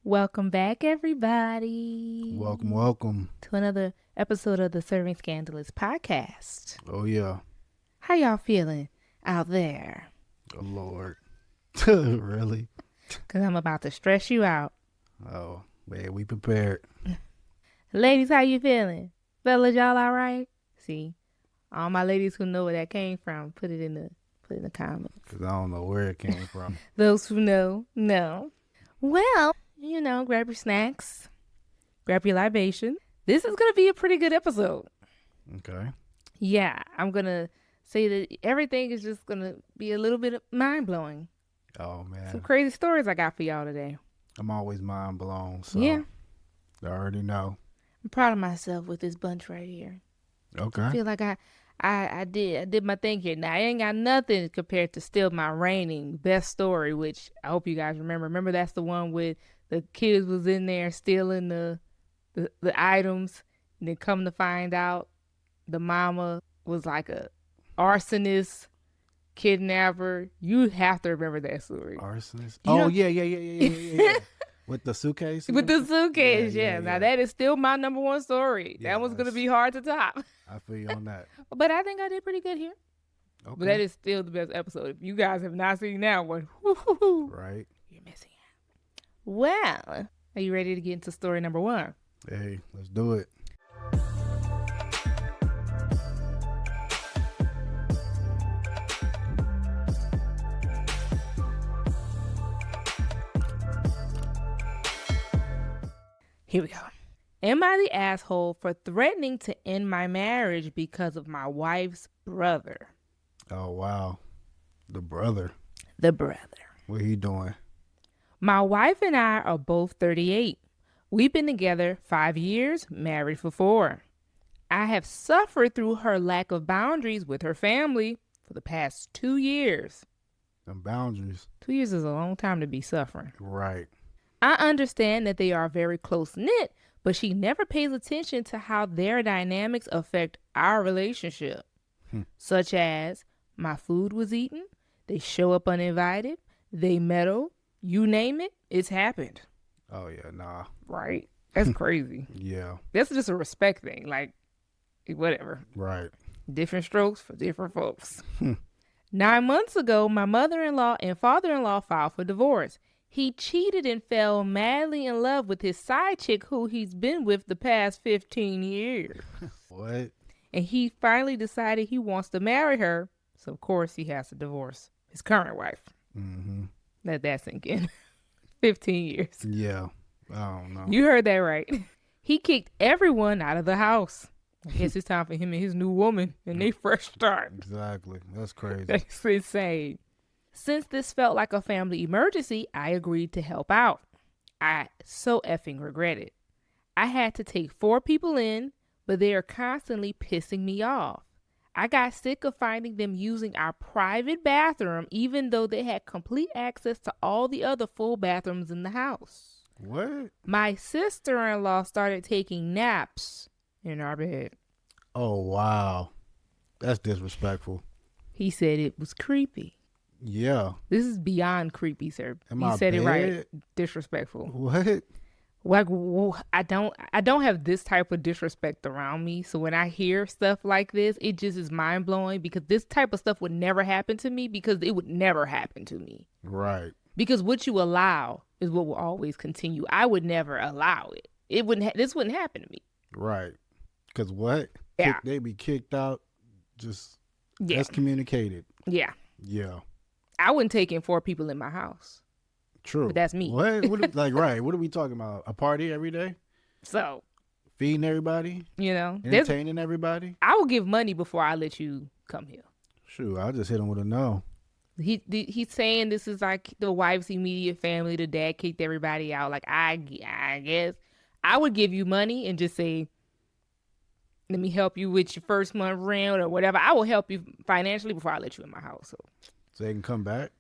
Welcome back, everybody. Welcome. To another episode of the Serving Scandalous Podcast. Oh, yeah. How y'all feeling out there? Oh, Lord. Really? Because I'm about to stress you out. Oh, man, we prepared. Ladies, how you feeling? Fellas, y'all all right? See, all my ladies who know where that came from, put it in the comments. Because I don't know where it came from. Those who know. Well, grab your snacks, grab your libation. This is going to be a pretty good episode. Okay. Yeah, I'm going to say that everything is just going to be a little bit mind-blowing. Oh, man. Some crazy stories I got for y'all today. I'm always mind blown, so Yeah. I already know. I'm proud of myself with this bunch right here. Okay. I feel like I did my thing here. Now, I ain't got nothing compared to still my reigning best story, which I hope you guys remember. Remember, that's the one with the kids was in there stealing the items, and then come to find out the mama was like a arsonist, kidnapper. You have to remember that story. Arsonist? You know- Oh, yeah. With the suitcase? With the suitcase, Yeah. Now, that is still my number one story. Yeah, that one's going to that's- be hard to top. I feel you on that. But I think I did pretty good here. Okay. But that is still the best episode. If you guys have not seen that one, whoo, Right. you're missing out. Well, are you ready to get into story number one? Hey, let's do it. Here we go. Am I the asshole for threatening to end my marriage because of my wife's brother? Oh, wow. The brother. The brother. What he doing? My wife and I are both 38. We've been together 5 years, married for 4. I have suffered through her lack of boundaries with her family for the past 2 years. Them boundaries. 2 years is a long time to be suffering. Right. I understand that they are very close-knit, but she never pays attention to how their dynamics affect our relationship. Such as, my food was eaten, they show up uninvited, they meddle, you name it, it's happened. Oh, yeah, nah. Right? That's crazy. Yeah. That's just a respect thing. Like, whatever. Right. Different strokes for different folks. 9 months ago, my mother-in-law and father-in-law filed for divorce. He cheated and fell madly in love with his side chick who he's been with the past 15 years. What? And he finally decided he wants to marry her. So, of course, he has to divorce his current wife. Mm-hmm. Let that sink in. 15 years. Yeah. I don't know. You heard that right. He kicked everyone out of the house. I guess it's time for him and his new woman and they fresh start. Exactly. That's crazy. That's insane. Since this felt like a family emergency, I agreed to help out. I so effing regret it. I had to take 4 people in, but they are constantly pissing me off. I got sick of finding them using our private bathroom, even though they had complete access to all the other full bathrooms in the house. What? My sister-in-law started taking naps in our bed. Oh, wow. That's disrespectful. He said it was creepy. Yeah. This is beyond creepy, sir. In You my said it right. bed? Disrespectful. What? Like, I don't have this type of disrespect around me. So when I hear stuff like this, it just is mind blowing because this type of stuff would never happen to me because it would never happen to me. Right. Because what you allow is what will always continue. I would never allow it. This wouldn't happen to me. Right. Because what? Yeah. They be kicked out. Just Yeah. excommunicated. Yeah. Yeah. I wouldn't take in 4 people in my house. True. But that's me. What? Right. What are we talking about? A party every day? So, Feeding everybody? there's, Entertaining everybody? I will give money before I let you come here. Shoot, I'll just hit him with a no. He's saying this is like the wife's immediate family. The dad kicked everybody out. Like, I guess I would give you money and just say, let me help you with your first month rent or whatever. I will help you financially before I let you in my house. So they can come back?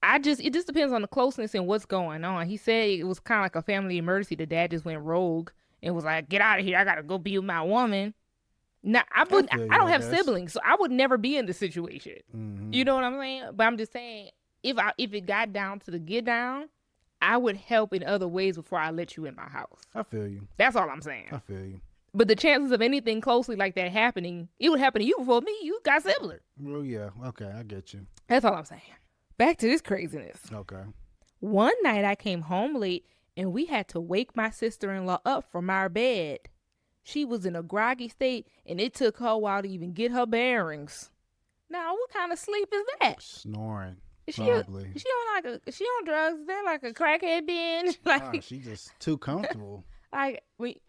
It just depends on the closeness and what's going on. He said it was kind of like a family emergency. The dad just went rogue and was like, get out of here. I got to go be with my woman. Now, I don't have siblings, so I would never be in this situation. Mm-hmm. You know what I'm saying? But I'm just saying, if it got down to the get down, I would help in other ways before I let you in my house. I feel you. That's all I'm saying. I feel you. But the chances of anything closely like that happening, it would happen to you before me. You got sibling. Well, yeah. Okay, I get you. That's all I'm saying. Back to this craziness. Okay. One night I came home late and we had to wake my sister-in-law up from our bed. She was in a groggy state and it took her a while to even get her bearings. Now, what kind of sleep is that? Snoring. Is she Probably. is she on drugs? Is that like a crackhead binge? Like, She just too comfortable. I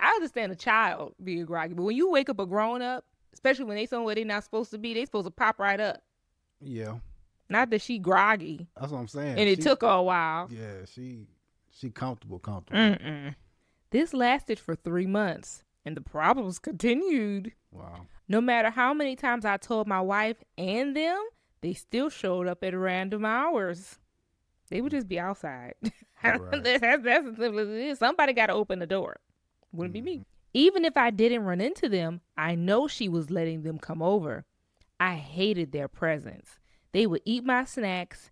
understand a child being groggy, but when you wake up a grown up, especially when they somewhere they're not supposed to be, they supposed to pop right up. Yeah. Not that she groggy. That's what I'm saying. And it took her a while. Yeah, she comfortable. Mm-mm. This lasted for 3 months, and the problems continued. Wow. No matter how many times I told my wife and them, they still showed up at random hours. They would just be outside. Right. That's as simple as it is. Somebody got to open the door. Wouldn't be me. Even if I didn't run into them, I know she was letting them come over. I hated their presence. They would eat my snacks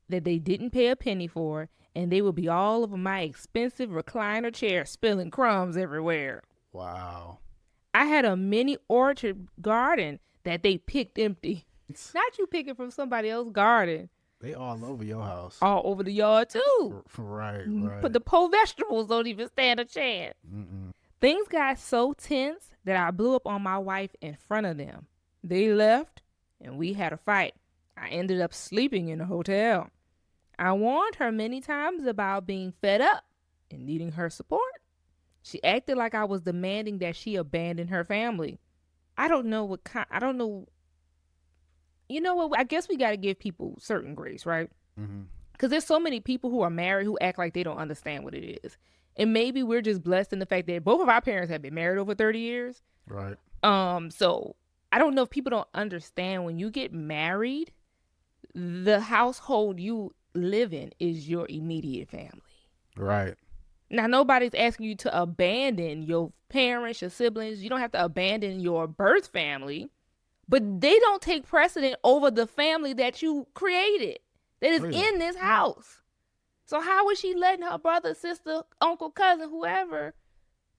that they didn't pay a penny for, and they would be all over my expensive recliner chair, spilling crumbs everywhere. Wow. I had a mini orchard garden that they picked empty. Not you picking from somebody else's garden. They all over your house. All over the yard, too. Right. But the poor vegetables don't even stand a chance. Mm-mm. Things got so tense that I blew up on my wife in front of them. They left, and we had a fight. I ended up sleeping in a hotel. I warned her many times about being fed up and needing her support. She acted like I was demanding that she abandon her family. I don't know. You know what? I guess we got to give people certain grace, right? Because there's so many people who are married who act like they don't understand what it is. And maybe we're just blessed in the fact that both of our parents have been married over 30 years. Right. So I don't know if people don't understand when you get married, the household you live in is your immediate family. Right. Now, nobody's asking you to abandon your parents, your siblings. You don't have to abandon your birth family. But they don't take precedent over the family that you created that is in this house. So how is she letting her brother, sister, uncle, cousin, whoever,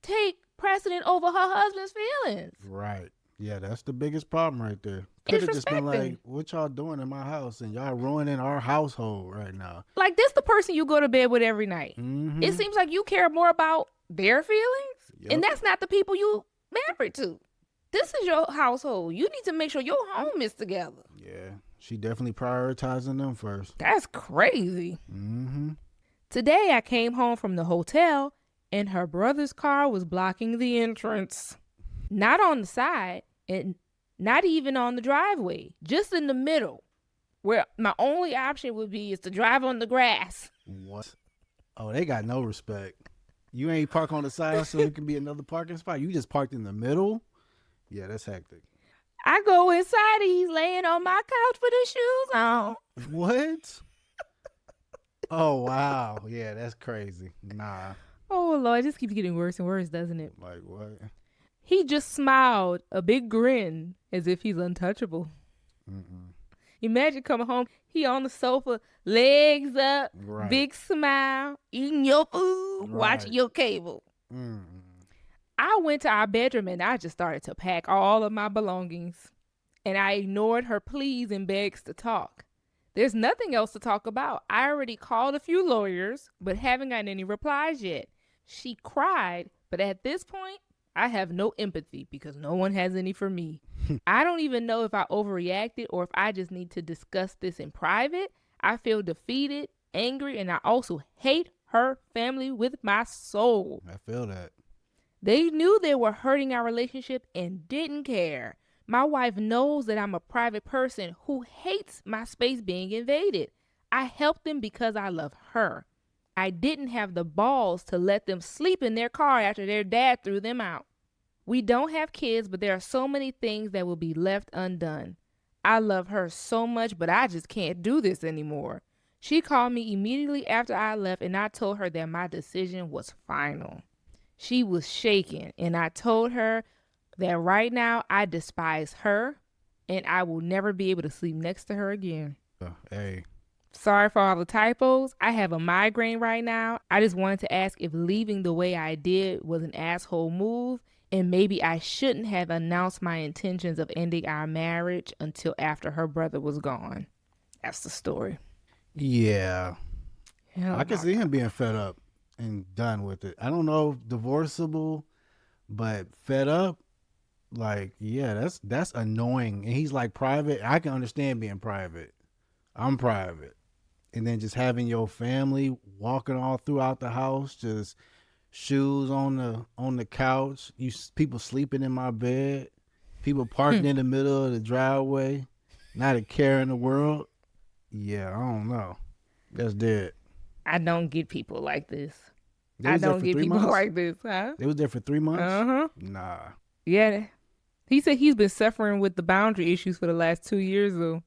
take precedent over her husband's feelings? Right. Yeah, that's the biggest problem right there. Could have just been like, what y'all doing in my house? And y'all ruining our household right now. Like, this the person you go to bed with every night. Mm-hmm. It seems like you care more about their feelings. Yep. And that's not the people you married to. This is your household. You need to make sure your home is together. Yeah, she definitely prioritizing them first. That's crazy. Mm-hmm. Today, I came home from the hotel, and her brother's car was blocking the entrance. Not on the side, and not even on the driveway. Just in the middle, where my only option would be is to drive on the grass. What? Oh, they got no respect. You ain't park on the side so it can be another parking spot. You just parked in the middle? Yeah, that's hectic. I go inside and he's laying on my couch with his shoes on. What? Oh, wow. Yeah, that's crazy. Nah. Oh, Lord, it just keeps getting worse and worse, doesn't it? Like what? He just smiled, a big grin, as if he's untouchable. Mm-mm. Imagine coming home, he on the sofa, legs up, Right. big smile, eating your food, watching your cable. Mm-mm. I went to our bedroom and I just started to pack all of my belongings. And I ignored her pleas and begs to talk. There's nothing else to talk about. I already called a few lawyers, but haven't gotten any replies yet. She cried, but at this point, I have no empathy because no one has any for me. I don't even know if I overreacted or if I just need to discuss this in private. I feel defeated, angry, and I also hate her family with my soul. I feel that. They knew they were hurting our relationship and didn't care. My wife knows that I'm a private person who hates my space being invaded. I helped them because I love her. I didn't have the balls to let them sleep in their car after their dad threw them out. We don't have kids, but there are so many things that will be left undone. I love her so much, but I just can't do this anymore. She called me immediately after I left, and I told her that my decision was final. She was shaken, and I told her that right now I despise her, and I will never be able to sleep next to her again. Hey. Sorry for all the typos. I have a migraine right now. I just wanted to ask if leaving the way I did was an asshole move, and maybe I shouldn't have announced my intentions of ending our marriage until after her brother was gone. That's the story. Yeah. Oh I can my see him God. being fed up and done with it. I don't know if divorceable, but fed up, like, yeah, that's annoying. And he's like private. I can understand being private. I'm private. And then just having your family walking all throughout the house, just shoes on the couch, people sleeping in my bed, people parking in the middle of the driveway, not a care in the world. Yeah, I don't know. That's dead. I don't get people like this. They I was there don't for get three people months. like this, huh? They was there for 3 months. Uh-huh. Nah. Yeah. He said he's been suffering with the boundary issues for the last 2 years, though.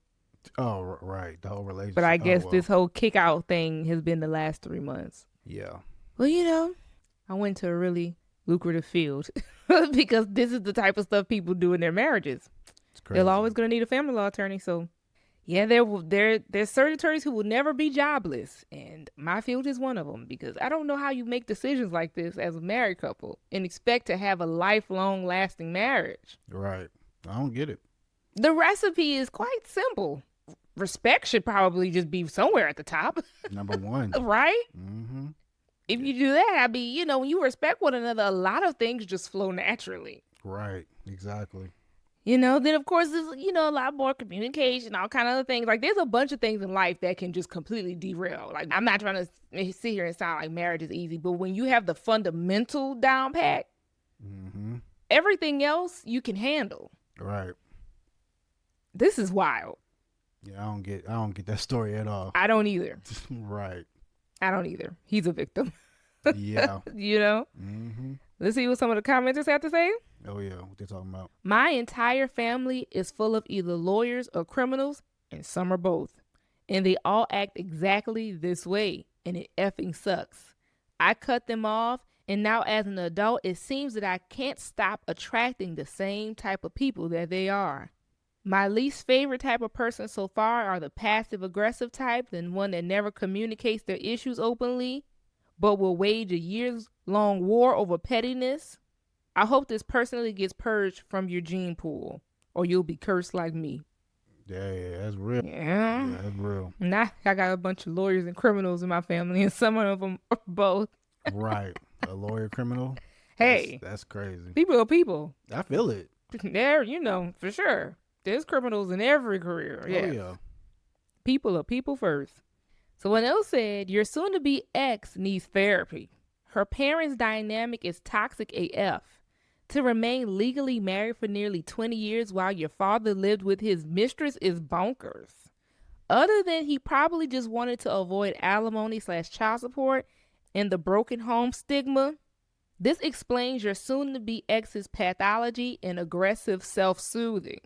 Oh, right. The whole But I relationship. Oh guess well. this whole kick out thing has been the last 3 months. Yeah. Well, I went to a really lucrative field because this is the type of stuff people do in their marriages. It's crazy. They're always going to need a family law attorney. So, yeah, there's certain attorneys who will never be jobless. And my field is one of them because I don't know how you make decisions like this as a married couple and expect to have a lifelong lasting marriage. Right. I don't get it. The recipe is quite simple. Respect should probably just be somewhere at the top, Number one. right? Mm-hmm. If you do that, I mean, when you respect one another, a lot of things just flow naturally. Right. Exactly. Then of course there's, a lot more communication, all kind of other things. Like there's a bunch of things in life that can just completely derail. Like I'm not trying to sit here and sound like marriage is easy, but when you have the fundamental down pat, Mm-hmm. everything else you can handle. Right. This is wild. Yeah, I don't get that story at all. I don't either. Right. I don't either. He's a victim. Yeah. Mm-hmm. Let's see what some of the commenters have to say. Oh yeah, what they talking about? My entire family is full of either lawyers or criminals, and some are both. And they all act exactly this way, and it effing sucks. I cut them off, and now as an adult, it seems that I can't stop attracting the same type of people that they are. My least favorite type of person so far are the passive-aggressive type, the one that never communicates their issues openly, but will wage a years-long war over pettiness. I hope this personally gets purged from your gene pool, or you'll be cursed like me. Yeah, that's real. Yeah. Yeah, that's real. Nah, I got a bunch of lawyers and criminals in my family, and some of them are both. Right. A lawyer criminal. Hey, That's crazy. people are people. I feel it. There, for sure. There's criminals in every career. Yeah. Oh yeah. People are people first. Someone else said, your soon-to-be ex needs therapy. Her parents' dynamic is toxic AF. To remain legally married for nearly 20 years while your father lived with his mistress is bonkers. Other than he probably just wanted to avoid alimony/child support and the broken home stigma, this explains your soon-to-be ex's pathology and aggressive self-soothing.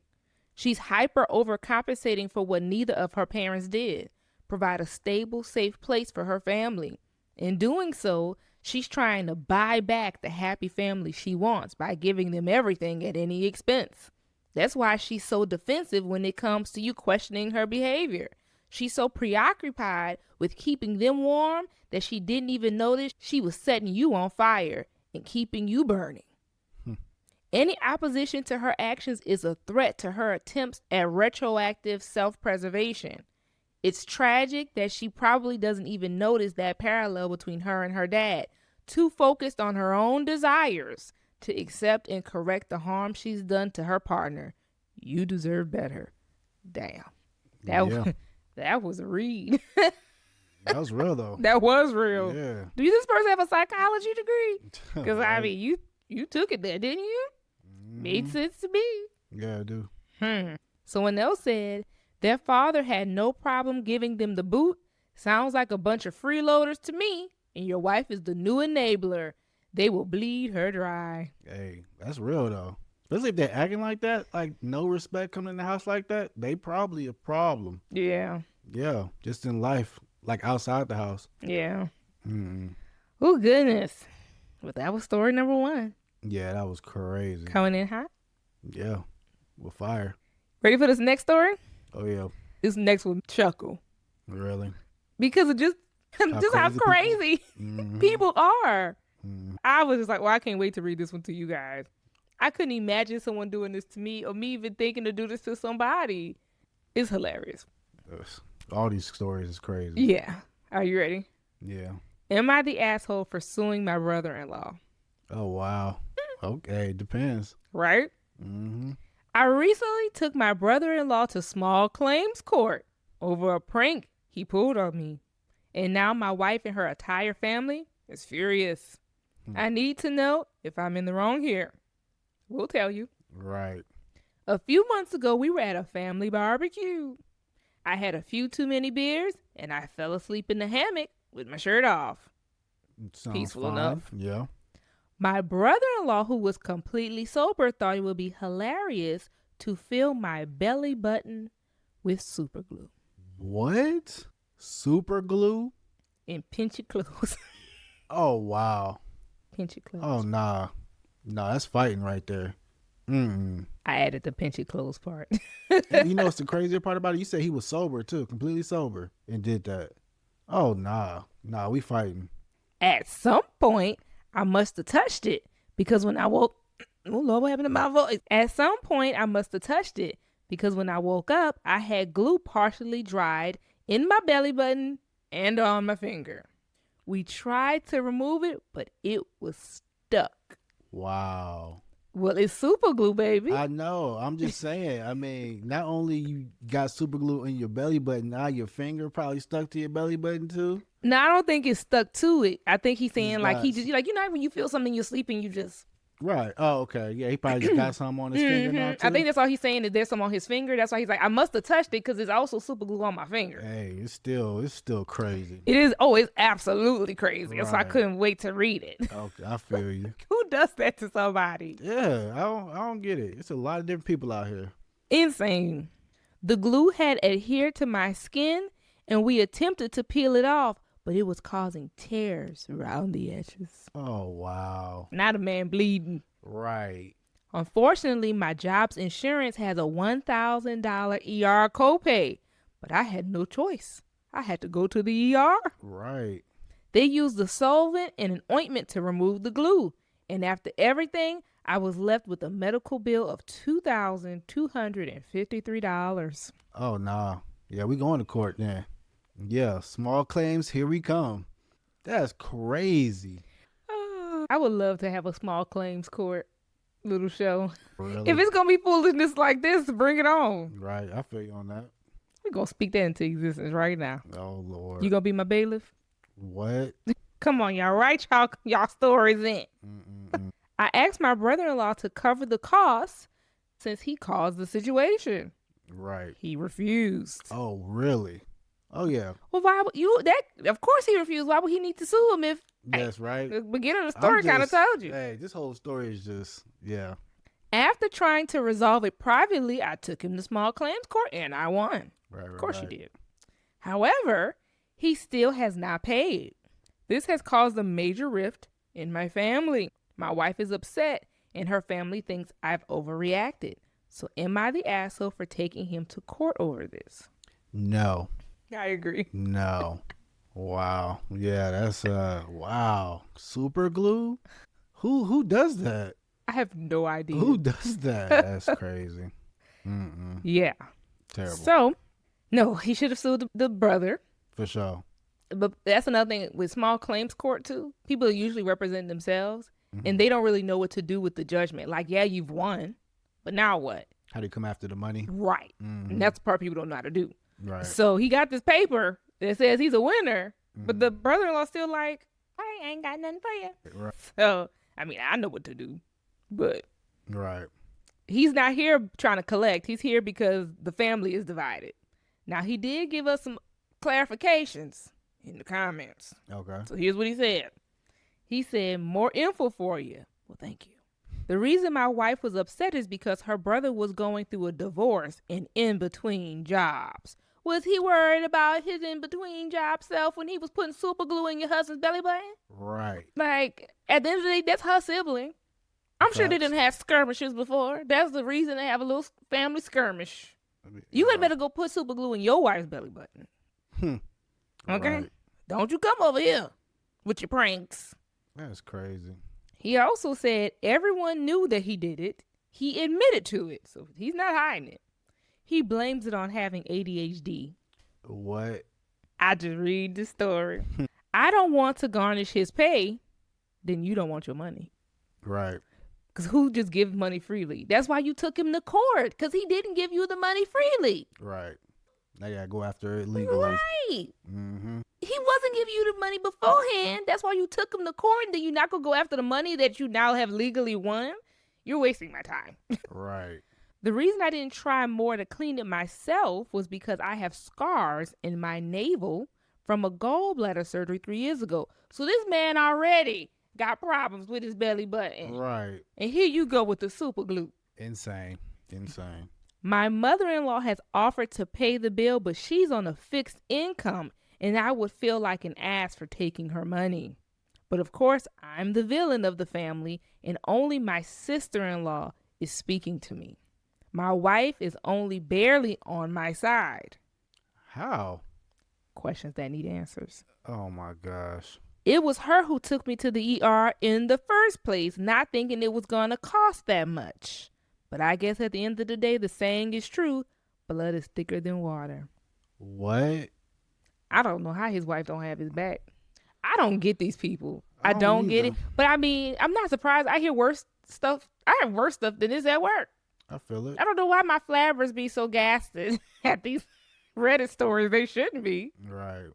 She's hyper overcompensating for what neither of her parents did, provide a stable, safe place for her family. In doing so, she's trying to buy back the happy family she wants by giving them everything at any expense. That's why she's so defensive when it comes to you questioning her behavior. She's so preoccupied with keeping them warm that she didn't even notice she was setting you on fire and keeping you burning. Any opposition to her actions is a threat to her attempts at retroactive self-preservation. It's tragic that she probably doesn't even notice that parallel between her and her dad, too focused on her own desires to accept and correct the harm she's done to her partner. You deserve better. Damn. That was a read. That was real though. That was real. Yeah. Do this person have a psychology degree? Because, Right. I mean, you took it there, didn't you? Made sense to me. Yeah, I do. Someone else said, their father had no problem giving them the boot. Sounds like a bunch of freeloaders to me. And your wife is the new enabler. They will bleed her dry. Hey, that's real though. Especially if they're acting like that, like no respect coming in the house like that, they probably a problem. Yeah. Yeah, just in life, like outside the house. Yeah. Mm. Oh, goodness. But that was story number 1. Yeah, that was crazy. Coming in hot. Yeah, with fire. Ready for this next story? Oh yeah. This next one, chuckle. Really? because of just how crazy people are. I was just like, well, I can't wait to read this one to you guys. I couldn't imagine someone doing this to me or me even thinking to do this to somebody. It's hilarious. All these stories is crazy. Yeah. Are you ready? Yeah. Am I the asshole for suing my brother-in-law? Oh, wow. Okay, depends. Right? Mm-hmm. I recently took my brother-in-law to small claims court over a prank he pulled on me. And now my wife and her entire family is furious. I need to know if I'm in the wrong here. We'll tell you. Right. A few months ago, we were at a family barbecue. I had a few too many beers, and I fell asleep in the hammock with my shirt off. Sounds Peaceful fine. enough. Yeah. My brother-in-law, who was completely sober, thought it would be hilarious to fill my belly button with superglue. What? Super glue? And pinch your clothes. Oh, wow. Pinch your clothes. Oh, nah. Nah, that's fighting right there. Mm-mm. I added the pinch your clothes part. And you know what's the crazier part about it? You said he was sober, too. Completely sober. And did that. Oh, nah. Nah, we fighting. At some point, I must have touched it because when I woke... Oh, Lord, what happened to my voice? At some point, I must have touched it because when I woke up, I had glue partially dried in my belly button and on my finger. We tried to remove it, but it was stuck. Wow. Well, it's super glue, baby. I know. I'm just saying. I mean, not only you got super glue in your belly button, now your finger probably stuck to your belly button too. No, I don't think it's stuck to it. I think he's saying He's like got- he just like when you feel something in your sleep and you just. Right. Oh, okay. Yeah, he probably just got some on his finger now too. I think that's all he's saying is there's some on his finger. That's why he's like, I must have touched it because it's also super glue on my finger. Hey, it's still crazy. It is. Oh, it's absolutely crazy. So I Right. couldn't wait to read it. Okay, I feel you. Who does that to somebody? Yeah, I don't get it. It's a lot of different people out here. Insane. The glue had adhered to my skin and we attempted to peel it off, but it was causing tears around the edges. Oh wow. Not a man bleeding. Right. Unfortunately, my job's insurance has a $1,000 ER copay, but I had no choice. I had to go to the ER. Right. They used a solvent and an ointment to remove the glue, and after everything, I was left with a medical bill of $2,253. Oh nah. Yeah, we going to court then. Yeah, small claims, here we come. That's crazy. I would love to have a small claims court little show. Really? If it's going to be foolishness like this, bring it on. Right, I feel you on that. We're going to speak that into existence right now. Oh Lord. You going to be my bailiff? What? Come on, y'all. Write y'all stories in. Mm-mm-mm. I asked my brother-in-law to cover the costs since he caused the situation. Right. He refused. Oh really? Oh yeah. Well, why would you? That of course he refused. Why would he need to sue him if That's right. the beginning of the story I'm kind of just- told you? Hey, this whole story is just yeah. After trying to resolve it privately, I took him to small claims court and I won. Right. Of course you did. However, he still has not paid. This has caused a major rift in my family. My wife is upset and her family thinks I've overreacted. So am I the asshole for taking him to court over this? No. I agree. No. Wow. Yeah, that's wow. Super glue? Who does that? I have no idea. Who does that? That's crazy. Mm-mm. Yeah. Terrible. So, no, he should have sued the brother. For sure. But that's another thing with small claims court too. People usually represent themselves and they don't really know what to do with the judgment. Like, yeah, you've won, but now what? How do you come after the money? Right. Mhm. And that's the part people don't know how to do. Right. So he got this paper that says he's a winner, but the brother-in-law's still like, I ain't got nothing for you. Right. So, I mean, I know what to do, but Right. he's not here trying to collect. He's here because the family is divided. Now, he did give us some clarifications in the comments. Okay. So here's what he said. He said, more info for you. Well, thank you. The reason my wife was upset is because her brother was going through a divorce and in between jobs. Was he worried about his in between job self when he was putting super glue in your husband's belly button? Right. Like, at the end of the day, that's her sibling. I'm sure they Facts. didn't have skirmishes before. That's the reason they have a little family skirmish. I mean, You had better go put super glue in your wife's belly button. Okay? Right. Don't you come over here with your pranks. That's crazy. He also said everyone knew that he did it. He admitted to it, so he's not hiding it. He blames it on having ADHD. What? I just read the story. I don't want to garnish his pay, then you don't want your money. Right. Because who just gives money freely? That's why you took him to court, because he didn't give you the money freely. Right. Now you gotta go after it legally. Right. Mm-hmm. He wasn't giving you the money beforehand. That's why you took him to court, and then you're not going to go after the money that you now have legally won. You're wasting my time. Right. The reason I didn't try more to clean it myself was because I have scars in my navel from a gallbladder surgery 3 years ago. So this man already got problems with his belly button. Right. And here you go with the super glue. Insane. My mother-in-law has offered to pay the bill, but she's on a fixed income, and I would feel like an ass for taking her money. But of course, I'm the villain of the family, and only my sister-in-law is speaking to me. My wife is only barely on my side. How? Questions that need answers. Oh my gosh. It was her who took me to the ER in the first place, not thinking it was going to cost that much. But I guess at the end of the day, the saying is true. Blood is thicker than water. What? I don't know how his wife don't have his back. I don't get these people. I don't don't get either. it. But I mean, I'm not surprised. I hear worse stuff. I have worse stuff than this at work. I feel it. I don't know why my flabbers be so gassed at these Reddit stories. They shouldn't be. Right.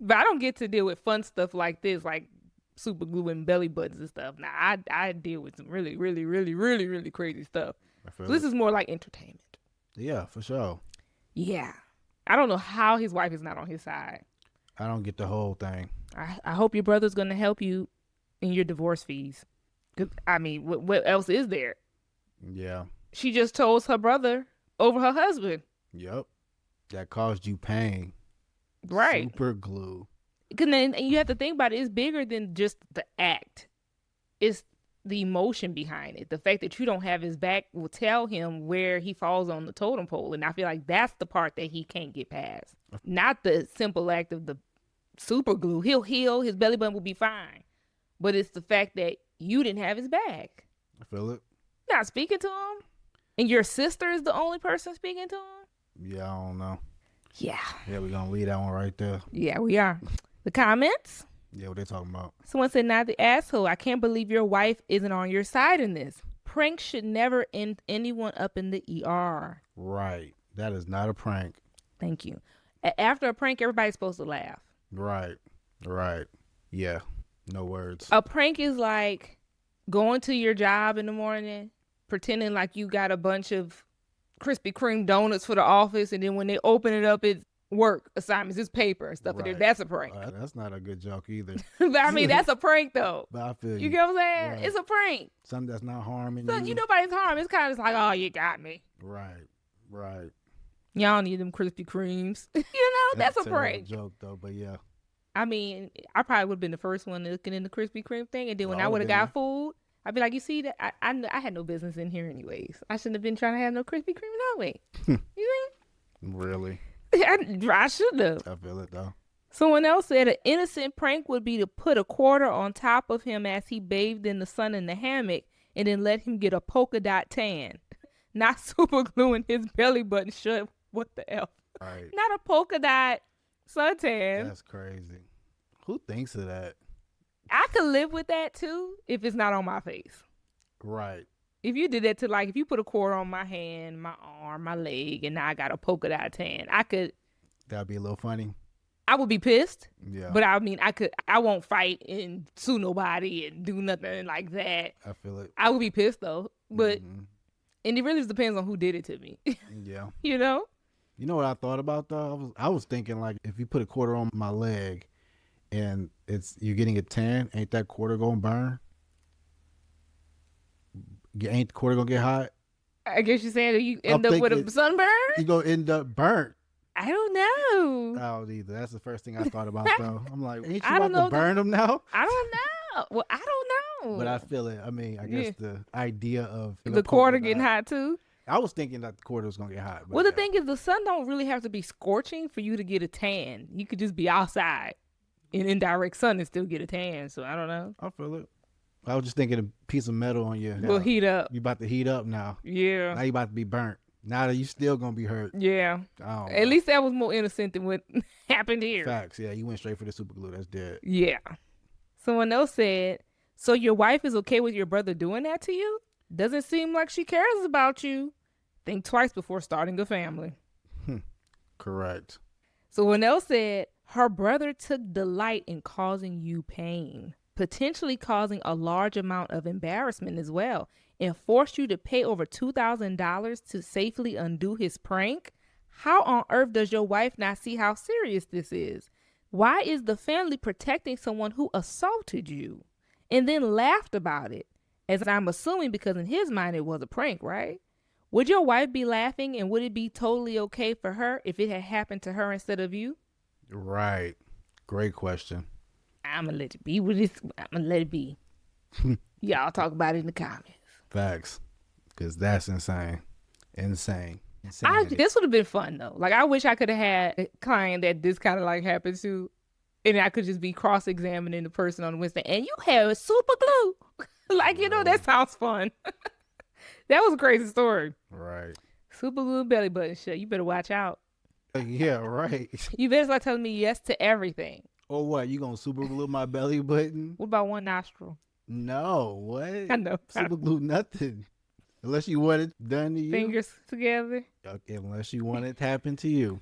But I don't get to deal with fun stuff like this, like super glue and belly buttons and stuff. Now, I deal with some really, really, really, really, really crazy stuff. I feel So this it. is more like entertainment. Yeah, for sure. Yeah. I don't know how his wife is not on his side. I don't get the whole thing. I hope your brother's going to help you in your divorce fees. 'Cause, I mean, what else is there? Yeah. She just chose her brother over her husband. Yep. That caused you pain. Right. Super glue. And you have to think about it. It's bigger than just the act. It's the emotion behind it. The fact that you don't have his back will tell him where he falls on the totem pole. And I feel like that's the part that he can't get past. Not the simple act of the super glue. He'll heal. His belly button will be fine. But it's the fact that you didn't have his back. I feel it. Not speaking to him. And your sister is the only person speaking to him? Yeah, I don't know. Yeah. Yeah, we're going to leave that one right there. Yeah, we are. The comments? Yeah, what they talking about? Someone said, not the asshole. I can't believe your wife isn't on your side in this. Pranks should never end anyone up in the ER. Right. That is not a prank. Thank you. After a prank, everybody's supposed to laugh. Right. Right. Yeah. No words. A prank is like going to your job in the morning, pretending like you got a bunch of Krispy Kreme donuts for the office, and then when they open it up, it's work assignments, it's paper and stuff. Right. In there. That's a prank. That's not a good joke either. But I mean, that's a prank though. But I feel You get what I'm saying? Right. It's a prank. Something that's not harming So you. you nobody's harm. It's kind of like, oh, you got me. Right. Right. Y'all need them Krispy Kremes. That's a terrible prank. joke though, but yeah. I mean, I probably would have been the first one looking in the Krispy Kreme thing, and then when Well, I I would have would've got food, I'd be like, you see that I had no business in here anyways. I shouldn't have been trying to have no Krispy Kreme no way. You Really? think? I should have. I feel it though. Someone else said an innocent prank would be to put a quarter on top of him as he bathed in the sun in the hammock, and then let him get a polka dot tan, not super gluing his belly button shut. What the hell? Right. Not a polka dot suntan. That's crazy. Who thinks of that? I could live with that too if it's not on my face. Right. If you did that to, like, if you put a quarter on my hand, my arm, my leg, and now I got a polka dot tan, That'd be a little funny. I would be pissed. Yeah. But I mean, I won't fight and sue nobody and do nothing like that. I feel it. I would be pissed though. But, Mhm. and it really just depends on who did it to me. Yeah. You know? You know what I thought about though? I was thinking like if you put a quarter on my leg and you're getting a tan, ain't that quarter gonna burn? Ain't the quarter gonna get hot? I guess you're saying that you end I'm up with a thinking- sunburn? You gonna end up burnt. I don't know. I don't either. That's the first thing I thought about though. I'm like, ain't you I don't about know to burn them now? I don't know. Well, I don't know. But I feel it. I mean, I guess the idea of the quarter getting hot too. I was thinking that the quarter was gonna get hot. But Well, the thing is, the sun don't really have to be scorching for you to get a tan. You could just be outside in indirect sun and still get a tan. So I don't know. I feel it. I was just thinking a piece of metal on your We'll heat up. You about to heat up now. Yeah. Now you about to be burnt. Now that you still gonna be hurt. Yeah. At least that was more innocent than what happened here. Facts. Yeah, you went straight for the super glue. That's dead. Yeah. Someone else said, so your wife is okay with your brother doing that to you? Doesn't seem like she cares about you. Think twice before starting a family. Correct. Someone else said, her brother took delight in causing you pain, potentially causing a large amount of embarrassment as well, and forced you to pay over $2,000 to safely undo his prank? How on earth does your wife not see how serious this is? Why is the family protecting someone who assaulted you and then laughed about it? As I'm assuming because in his mind it was a prank, right? Would your wife be laughing, and would it be totally okay for her if it had happened to her instead of you? Right. Great question. I'm going to let it be with this. I'm going to let it be. Y'all talk about it in the comments. Facts. Because that's insane. Insane. This would have been fun, though. Like, I wish I could have had a client that this kind of like happened to, and I could just be cross-examining the person on Wednesday. And you have super glue. Like, you know, that sounds fun. That was a crazy story. Right. Super glue belly button shit. You better watch out. Yeah, right. You better start telling me yes to everything. Or what? You gonna super glue my belly button? What about one nostril? No. What? I know. Super glue nothing. Unless you want it done to you. Fingers together. Okay, unless you want it to happen to you.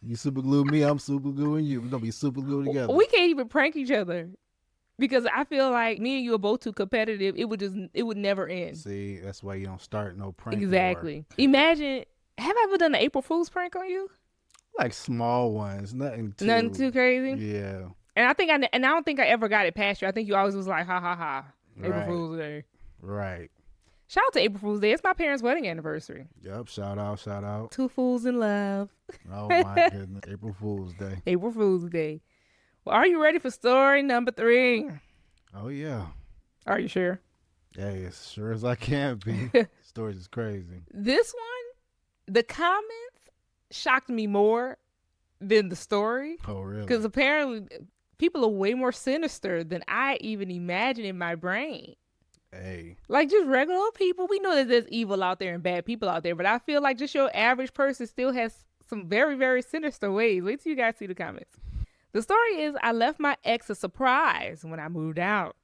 You super glue me, I'm super gluing you. We're gonna be super glued together. We can't even prank each other. Because I feel like me and you are both too competitive. It would never end. See, that's why you don't start no prank. Exactly. War. Imagine, have I ever done an April Fool's prank on you? Like small ones, nothing too crazy. Yeah. And I don't think I ever got it past you. I think you always was like, ha ha ha, April Fool's Day. Right. Shout out to April Fool's Day. It's my parents' wedding anniversary. Yep. Shout out. Two fools in love. Oh my goodness. April Fool's Day. April Fool's Day. Well, are you ready for story number 3? Oh, yeah. Are you sure? Hey, as sure as I can be. Stories is crazy. This one, the comments shocked me more than the story. Oh, really? Because apparently people are way more sinister than I even imagined in my brain. Hey. Like just regular people. We know that there's evil out there and bad people out there, but I feel like just your average person still has some very, very sinister ways. Wait till you guys see the comments. The story is, I left my ex a surprise when I moved out.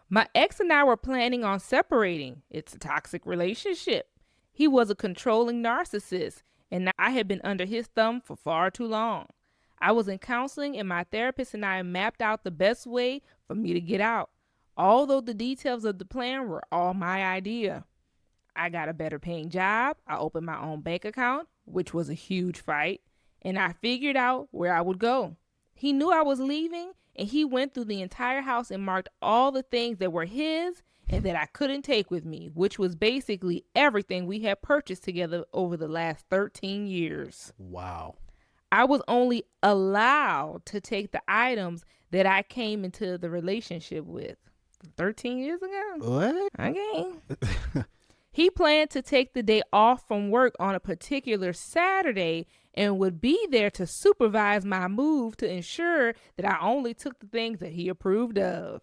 My ex and I were planning on separating. It's a toxic relationship. He was a controlling narcissist, and I had been under his thumb for far too long. I was in counseling, and my therapist and I mapped out the best way for me to get out, although the details of the plan were all my idea. I got a better paying job. I opened my own bank account, which was a huge fight, and I figured out where I would go. He knew I was leaving, and he went through the entire house and marked all the things that were his and that I couldn't take with me, which was basically everything we had purchased together over the last 13 years. Wow. I was only allowed to take the items that I came into the relationship with 13 years ago. What? Okay. He planned to take the day off from work on a particular Saturday and would be there to supervise my move to ensure that I only took the things that he approved of.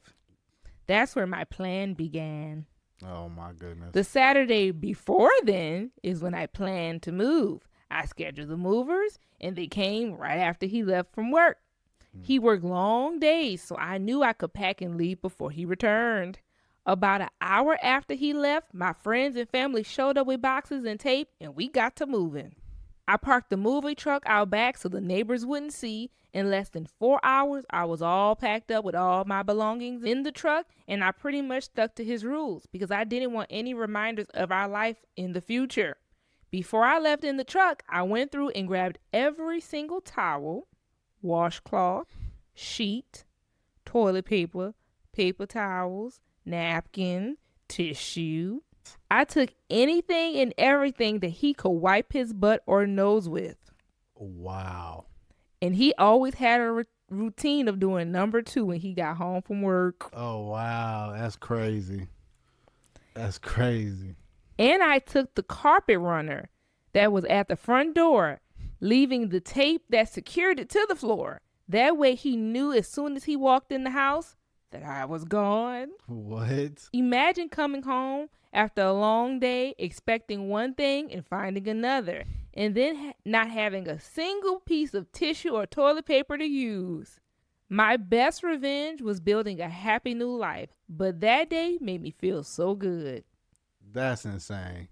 That's where my plan began. Oh, my goodness. The Saturday before then is when I planned to move. I scheduled the movers, and they came right after he left from work. He worked long days, so I knew I could pack and leave before he returned. About an hour after he left, my friends and family showed up with boxes and tape, and we got to moving. I parked the moving truck out back so the neighbors wouldn't see. In less than 4 hours, I was all packed up with all my belongings in the truck, and I pretty much stuck to his rules because I didn't want any reminders of our life in the future. Before I left in the truck, I went through and grabbed every single towel, washcloth, sheet, toilet paper, paper towels, napkin, tissue. I took anything and everything that he could wipe his butt or nose with. Wow. And he always had a routine of doing number 2 when he got home from work. Oh, wow. That's crazy. That's crazy. And I took the carpet runner that was at the front door, leaving the tape that secured it to the floor. That way he knew as soon as he walked in the house that I was gone. What? Imagine coming home after a long day, expecting one thing and finding another, and then not having a single piece of tissue or toilet paper to use. My best revenge was building a happy new life, but that day made me feel so good. That's insane.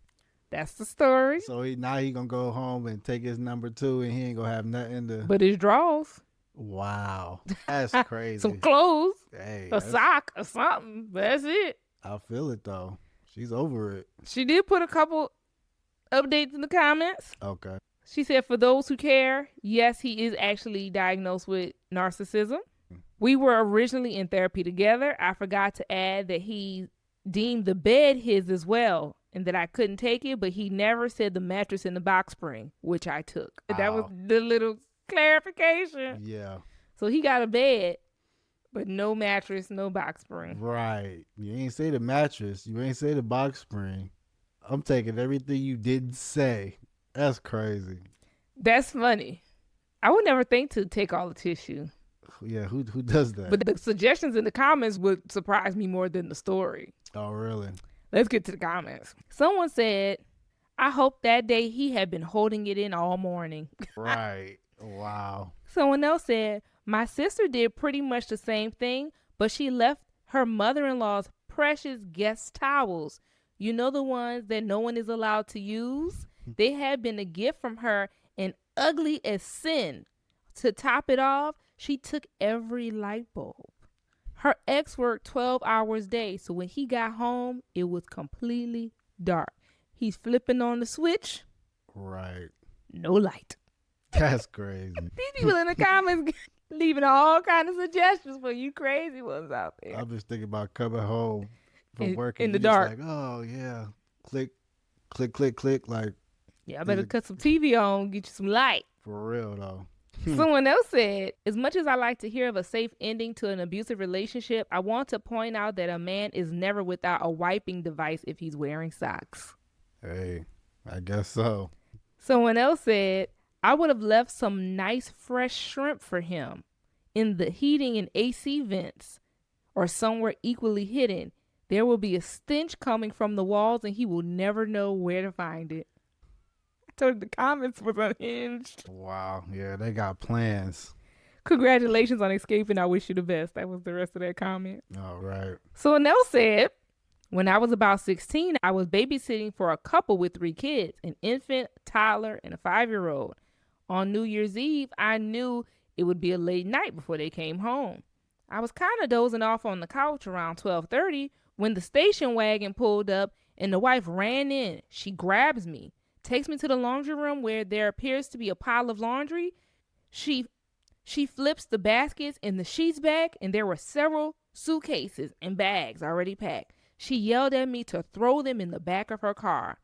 That's the story. So now he gonna go home and take his number 2, and he ain't gonna have nothing to. But his drawers. Wow, that's crazy. Some clothes, Hey, a sock or something. That's it. I feel it though. She's over it. She did put a couple updates in the comments. Okay. She said, for those who care, yes, he is actually diagnosed with narcissism. We were originally in therapy together. I forgot to add that he deemed the bed his as well and that I couldn't take it, but he never said the mattress in the box spring, which I took. Wow. That was the little clarification. Yeah. So he got a bed, but no mattress, no box spring. Right. You ain't say the mattress. You ain't say the box spring. I'm taking everything you didn't say. That's crazy. That's funny. I would never think to take all the tissue. Yeah, who does that? But the suggestions in the comments would surprise me more than the story. Oh, really? Let's get to the comments. Someone said, I hope that day he had been holding it in all morning. Right. Wow. Someone else said, my sister did pretty much the same thing, but she left her mother-in-law's precious guest towels. You know, the ones that no one is allowed to use? They had been a gift from her and ugly as sin. To top it off, she took every light bulb. Her ex worked 12 hours a day, so when he got home, it was completely dark. He's flipping on the switch. Right. No light. That's crazy. These people in the comments leaving all kind of suggestions for you crazy ones out there. I'm just thinking about coming home from work in and the you dark. just like, oh yeah, click, click, click, click. Like, Yeah, I better cut some TV on, get you some light. for real though. Someone else said, as much as I like to hear of a safe ending to an abusive relationship, I want to point out that a man is never without a wiping device if he's wearing socks. Hey, I guess so. Someone else said, I would have left some nice fresh shrimp for him in the heating and AC vents or somewhere equally hidden. There will be a stench coming from the walls and he will never know where to find it. I told you the comments was unhinged. Wow. Yeah, they got plans. Congratulations on escaping. I wish you the best. That was the rest of that comment. All right. Someone else said, when I was about 16, I was babysitting for a couple with 3 kids, an infant, toddler, and a 5-year-old. On New Year's Eve, I knew it would be a late night before they came home. I was kind of dozing off on the couch around 12:30 when the station wagon pulled up and the wife ran in. She grabs me, takes me to the laundry room where there appears to be a pile of laundry. She flips the baskets and the sheets back, and there were several suitcases and bags already packed. She yelled at me to throw them in the back of her car.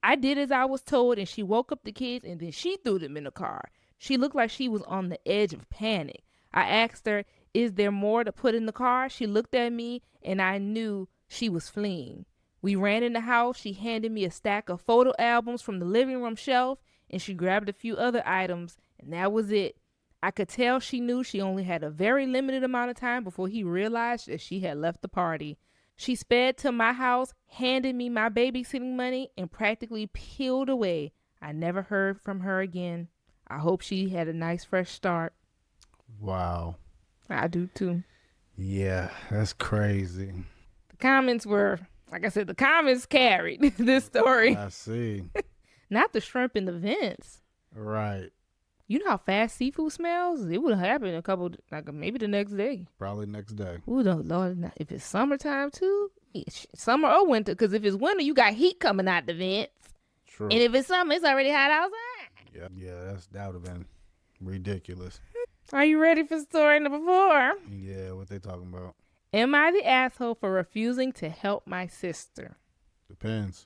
I did as I was told, and she woke up the kids, and then she threw them in the car. She looked like she was on the edge of panic. I asked her, is there more to put in the car? She looked at me, and I knew she was fleeing. We ran in the house. She handed me a stack of photo albums from the living room shelf, and she grabbed a few other items, and that was it. I could tell she knew she only had a very limited amount of time before he realized that she had left the party. She sped to my house, handed me my babysitting money, and practically peeled away. I never heard from her again. I hope she had a nice fresh start. Wow. I do too. Yeah, that's crazy. The comments were, like I said, the comments carried this story. I see. Not the shrimp in the vents. Right. You know how fast seafood smells? It would happen maybe the next day. Probably next day. Ooh, no, Lord, if it's summertime too, summer or winter, because if it's winter, you got heat coming out the vents. True. And if it's summer, it's already hot outside. Yeah, that would have been ridiculous. Are you ready for story number 4? Yeah, what they talking about? Am I the asshole for refusing to help my sister? Depends.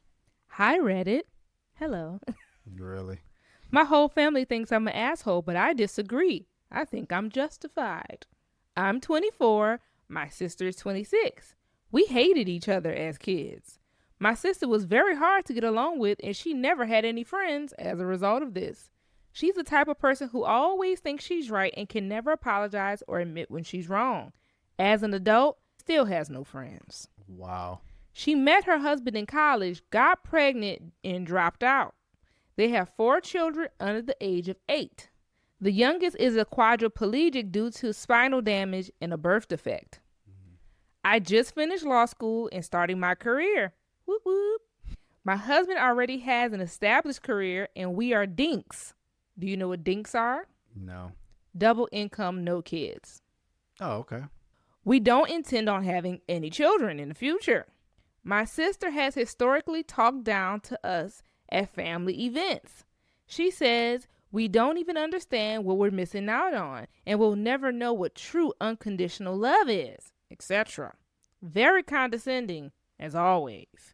Hi, Reddit. Hello. Really? My whole family thinks I'm an asshole, but I disagree. I think I'm justified. I'm 24. My sister is 26. We hated each other as kids. My sister was very hard to get along with, and she never had any friends as a result of this. She's the type of person who always thinks she's right and can never apologize or admit when she's wrong. As an adult, still has no friends. Wow. She met her husband in college, got pregnant, and dropped out. They have 4 children under the age of 8. The youngest is a quadriplegic due to spinal damage and a birth defect. I just finished law school and starting my career. Whoop whoop. My husband already has an established career and we are dinks. Do you know what dinks are? No. Double income, no kids. Oh, okay. We don't intend on having any children in the future. My sister has historically talked down to us at family events. She says we don't even understand what we're missing out on and we'll never know what true unconditional love is, etc. Very condescending, as always.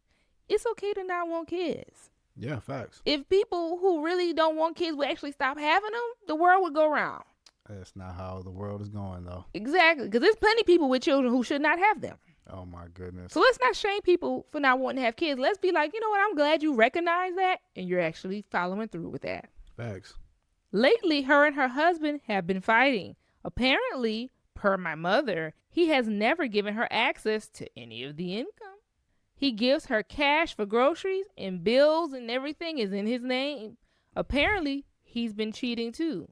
It's okay to not want kids. Yeah, facts. If people who really don't want kids would actually stop having them, the world would go round. That's not how the world is going, though. Exactly, because there's plenty of people with children who should not have them. Oh, my goodness. So let's not shame people for not wanting to have kids. Let's be like, you know what, I'm glad you recognize that and you're actually following through with that. Facts. Lately, her and her husband have been fighting. Apparently, per my mother, he has never given her access to any of the income. He gives her cash for groceries and bills and everything is in his name. Apparently, he's been cheating too.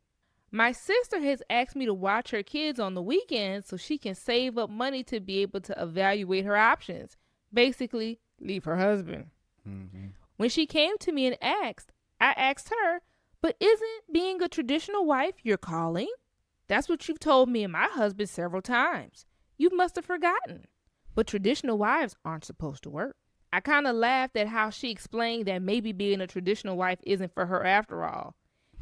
My sister has asked me to watch her kids on the weekends so she can save up money to be able to evaluate her options. Basically, leave her husband. Mm-hmm. When she came to me and asked, I asked her, but isn't being a traditional wife your calling? That's what you've told me and my husband several times. You must have forgotten. But traditional wives aren't supposed to work. I kind of laughed at how she explained that maybe being a traditional wife isn't for her after all.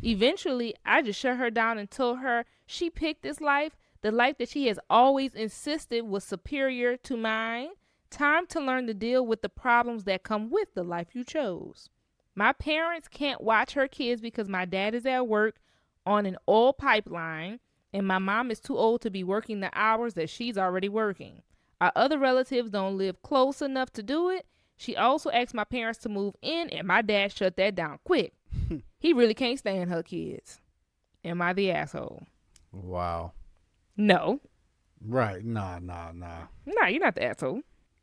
Eventually, I just shut her down and told her she picked this life, the life that she has always insisted was superior to mine. Time to learn to deal with the problems that come with the life you chose. My parents can't watch her kids because my dad is at work on an oil pipeline and my mom is too old to be working the hours that she's already working. Our other relatives don't live close enough to do it. She also asked my parents to move in and my dad shut that down quick. He really can't stand her kids. Am I the asshole? Wow. No. Right. Nah. Nah, you're not the asshole.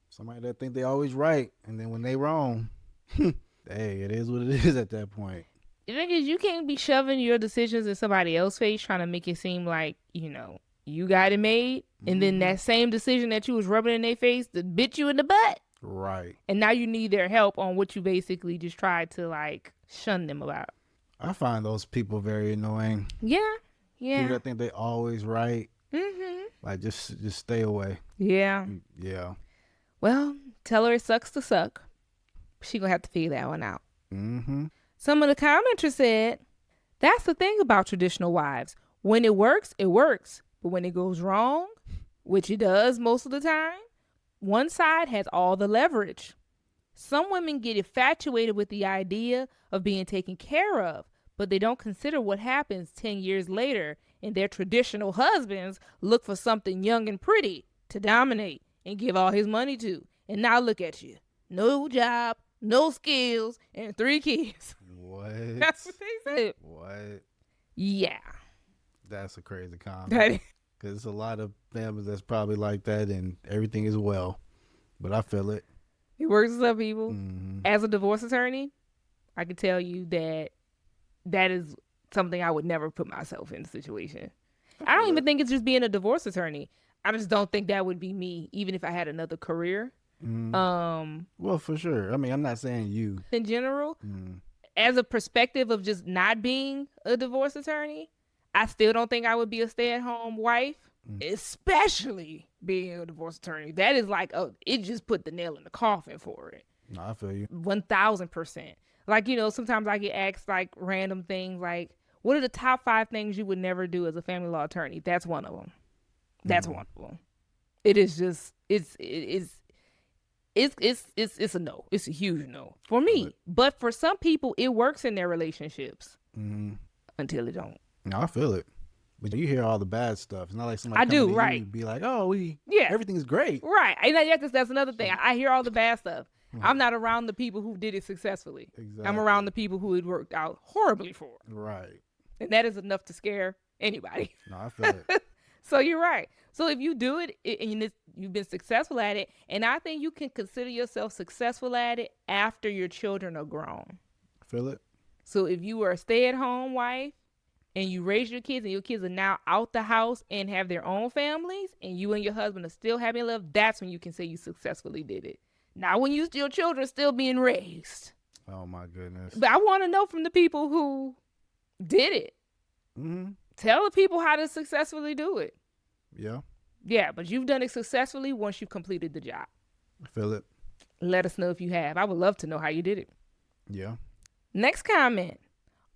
Somebody that think they always right, and then when they wrong, hey, it is what it is at that point. The thing is, you can't be shoving your decisions in somebody else's face trying to make it seem like, you know, you got it made, and then that same decision that you was rubbing in their face that bit you in the butt. Right. And now you need their help on what you basically just tried to, like, shun them about. I find those people very annoying. Yeah. People that think they always right. Mm-hmm. Like, just stay away. Yeah. Yeah. Well, tell her it sucks to suck. She gonna have to figure that one out. Mm-hmm. Some of the commenters said, that's the thing about traditional wives. When it works, it works. But when it goes wrong, which it does most of the time, one side has all the leverage. Some women get infatuated with the idea of being taken care of, but they don't consider what happens 10 years later and their traditional husbands look for something young and pretty to dominate and give all his money to. And now look at you. No job, no skills, and 3 kids. What? That's what they said. What? Yeah. That's a crazy comment. Because there's a lot of families that's probably like that and everything is well. But I feel it. It works for some people. Mm-hmm. As a divorce attorney, I can tell you that that is something I would never put myself in the situation. I don't even think it's just being a divorce attorney. I just don't think that would be me, even if I had another career. Mm. Well, for sure. I mean, I'm not saying you. In general, as a perspective of just not being a divorce attorney, I still don't think I would be a stay-at-home wife, especially being a divorce attorney. That is like, it just put the nail in the coffin for it. No, I feel you. 1,000%. Like, you know, sometimes I get asked like random things like, what are the top 5 things you would never do as a family law attorney? That's one of them. That's one of them. It is just, it's a no. It's a huge no for me. But for some people, it works in their relationships until it don't. No, I feel it. But you hear all the bad stuff. It's not like somebody I do, to right? You be like, oh, everything's great. Right. And that's another thing. I hear all the bad stuff. I'm not around the people who did it successfully. Exactly. I'm around the people who it worked out horribly for. Right. And that is enough to scare anybody. No, I feel it. So you're right. So if you do it and you've been successful at it, and I think you can consider yourself successful at it after your children are grown. Feel it. So if you were a stay-at-home wife and you raise your kids and your kids are now out the house and have their own families and you and your husband are still happy and love, that's when you can say you successfully did it. Not when your children are still being raised. Oh, my goodness. But I want to know from the people who did it. Mm-hmm. Tell the people how to successfully do it. Yeah. Yeah, but you've done it successfully once you've completed the job. I feel it. Let us know if you have. I would love to know how you did it. Yeah. Next comment.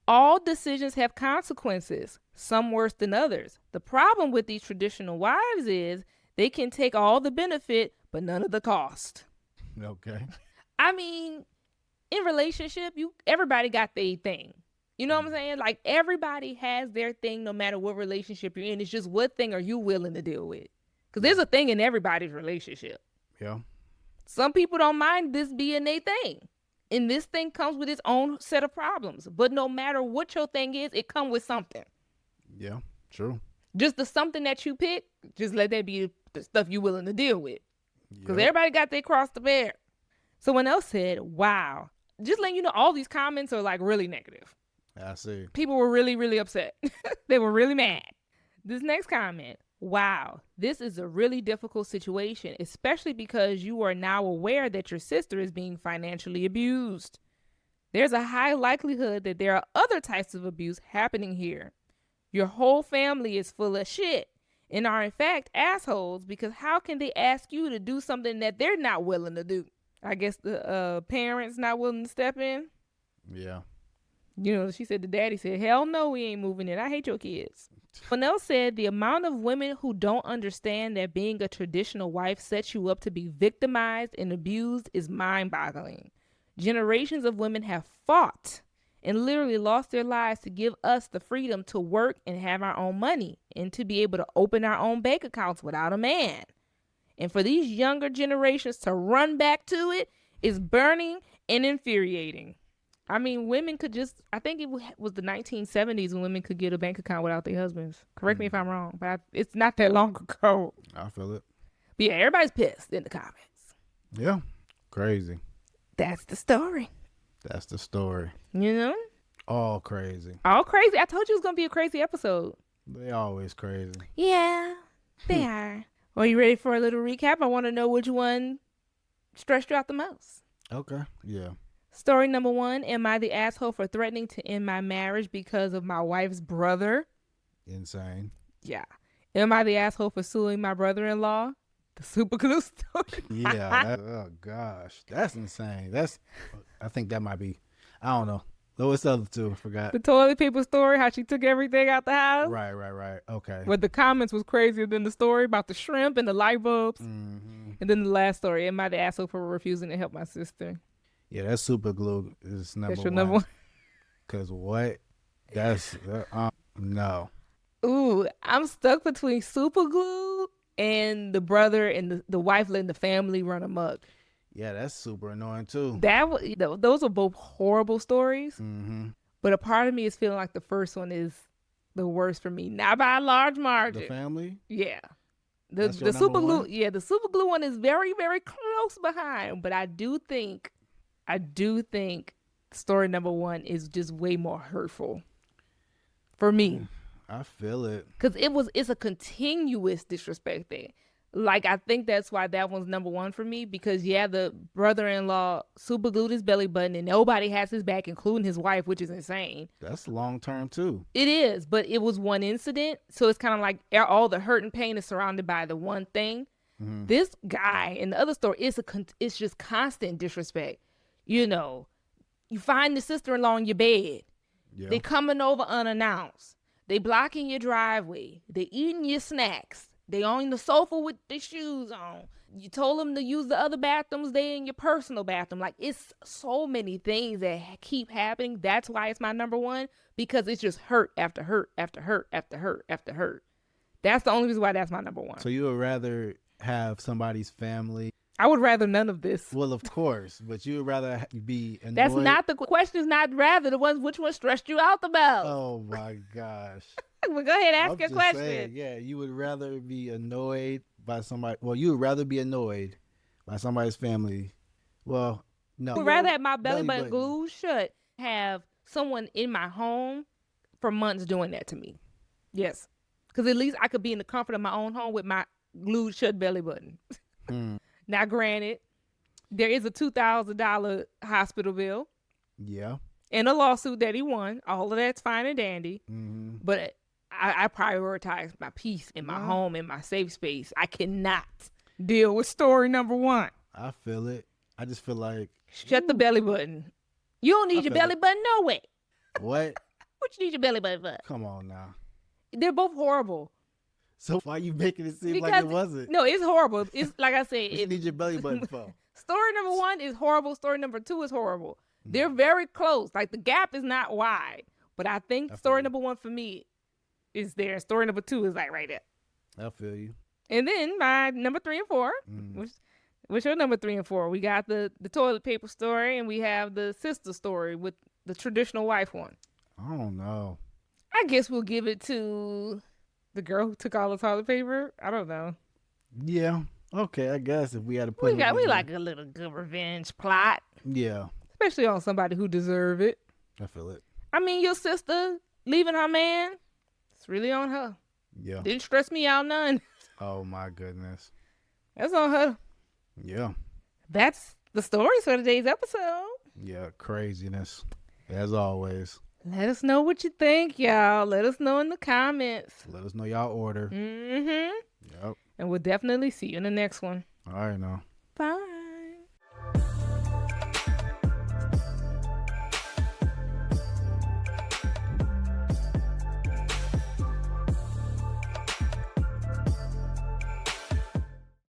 All decisions have consequences, some worse than others. The problem with these traditional wives is they can take all the benefit, but none of the cost. Okay. I mean, in relationship, everybody got their thing. You know what I'm saying? Like, everybody has their thing no matter what relationship you're in. It's just what thing are you willing to deal with? Because there's a thing in everybody's relationship. Yeah. Some people don't mind this being their thing. And this thing comes with its own set of problems. But no matter what your thing is, it comes with something. Yeah. True. Just the something that you pick, just let that be the stuff you're willing to deal with. Because Yep. everybody got their cross to bear. Someone else said, wow. Just letting you know, all these comments are like really negative. I see. People were really, really upset. They were really mad. This next comment, wow, this is a really difficult situation, especially because you are now aware that your sister is being financially abused. There's a high likelihood that there are other types of abuse happening here. Your whole family is full of shit and are in fact assholes because how can they ask you to do something that they're not willing to do? I guess the parents not willing to step in. Yeah. You know, she said the daddy said, hell no, we ain't moving in. I hate your kids. Fennell said the amount of women who don't understand that being a traditional wife sets you up to be victimized and abused is mind-boggling. Generations of women have fought and literally lost their lives to give us the freedom to work and have our own money and to be able to open our own bank accounts without a man. And for these younger generations to run back to it is burning and infuriating. I mean, women could just, I think it was the 1970s when women could get a bank account without their husbands. Correct me if I'm wrong, but it's not that long ago. I feel it. But yeah, everybody's pissed in the comments. Yeah. Crazy. That's the story. That's the story. You know? All crazy. All crazy. I told you it was going to be a crazy episode. They always crazy. Yeah, they are. Are you ready for a little recap? I want to know which one stressed you out the most. Okay. Yeah. Story number 1, am I the asshole for threatening to end my marriage because of my wife's brother? Insane. Yeah. Am I the asshole for suing my brother-in-law? The superglue story. Yeah. Oh gosh, that's insane. I think that might be. I don't know. What's the other two? I forgot. The toilet paper story, how she took everything out the house. Right. Okay. Where the comments was crazier than the story about the shrimp and the light bulbs. Mm-hmm. And then the last story, am I the asshole for refusing to help my sister? Yeah, that super glue is number That's your one. number one. Cause what? That's no. Ooh, I'm stuck between super glue and the brother and the wife letting the family run amok. Yeah, that's super annoying too. Those are both horrible stories. Mm-hmm. But a part of me is feeling like the first one is the worst for me, not by a large margin. The family. Yeah. That's The your super number glue, one? yeah, the super glue one is very, very close behind. But I do think story number 1 is just way more hurtful for me. I feel it. Because it's a continuous disrespect thing. Like, I think that's why that one's number 1 for me. Because, yeah, the brother-in-law super glued his belly button and nobody has his back, including his wife, which is insane. That's long term too. It is, but it was one incident. So it's kind of like all the hurt and pain is surrounded by the one thing. Mm-hmm. This guy in the other story, it's just constant disrespect. You know, you find the sister-in-law in your bed. Yeah. They coming over unannounced. They blocking your driveway. They eating your snacks. They on the sofa with their shoes on. You told them to use the other bathrooms. They in your personal bathroom. Like, it's so many things that keep happening. That's why it's my number 1, because it's just hurt after hurt after hurt after hurt after hurt. That's the only reason why that's my number 1. So you would rather have somebody's family I would rather none of this. Well, of course, but you would rather be annoyed. That's not the question. Is not rather the ones. Which one stressed you out the most? Oh my gosh. Well, go ahead, ask I'm your just question. saying, yeah, you would rather be annoyed by somebody. Well, you would rather be annoyed by somebody's family. Well, no. I would rather have my belly button glued shut. Have someone in my home for months doing that to me. Yes, because at least I could be in the comfort of my own home with my glued shut belly button. Now, granted, there is a $2,000 hospital bill. Yeah. And a lawsuit that he won. All of that's fine and dandy. Mm-hmm. But I prioritize my peace in my home, in my safe space. I cannot deal with story number one. I feel it. I just feel like... Shut the belly button. You don't need your belly button no way. What? What you need your belly button for? Come on now. They're both horrible. So why you making it seem like it wasn't? No, it's horrible. It's like I said. What you need your belly button for? Story number one is horrible. Story number two is horrible. They're very close. Like the gap is not wide. But I think story number one for me is there. Story number two is like right there. I feel you. And then my number 3 and 4, which are number 3 and 4. We got the toilet paper story, and we have the sister story with the traditional wife one. I don't know. I guess we'll give it to the girl who took all the toilet paper. I don't know. Yeah. Okay, I guess if we had to put we like a little good revenge plot. Yeah. Especially on somebody who deserve it. I feel it. I mean, your sister leaving her man, it's really on her. Yeah. Didn't stress me out none. Oh my goodness. That's on her. Yeah. That's the stories for today's episode. Yeah, craziness. As always. Let us know what you think, y'all. Let us know in the comments. Let us know y'all order. Mm-hmm. Yep. And we'll definitely see you in the next one. All right now. Bye.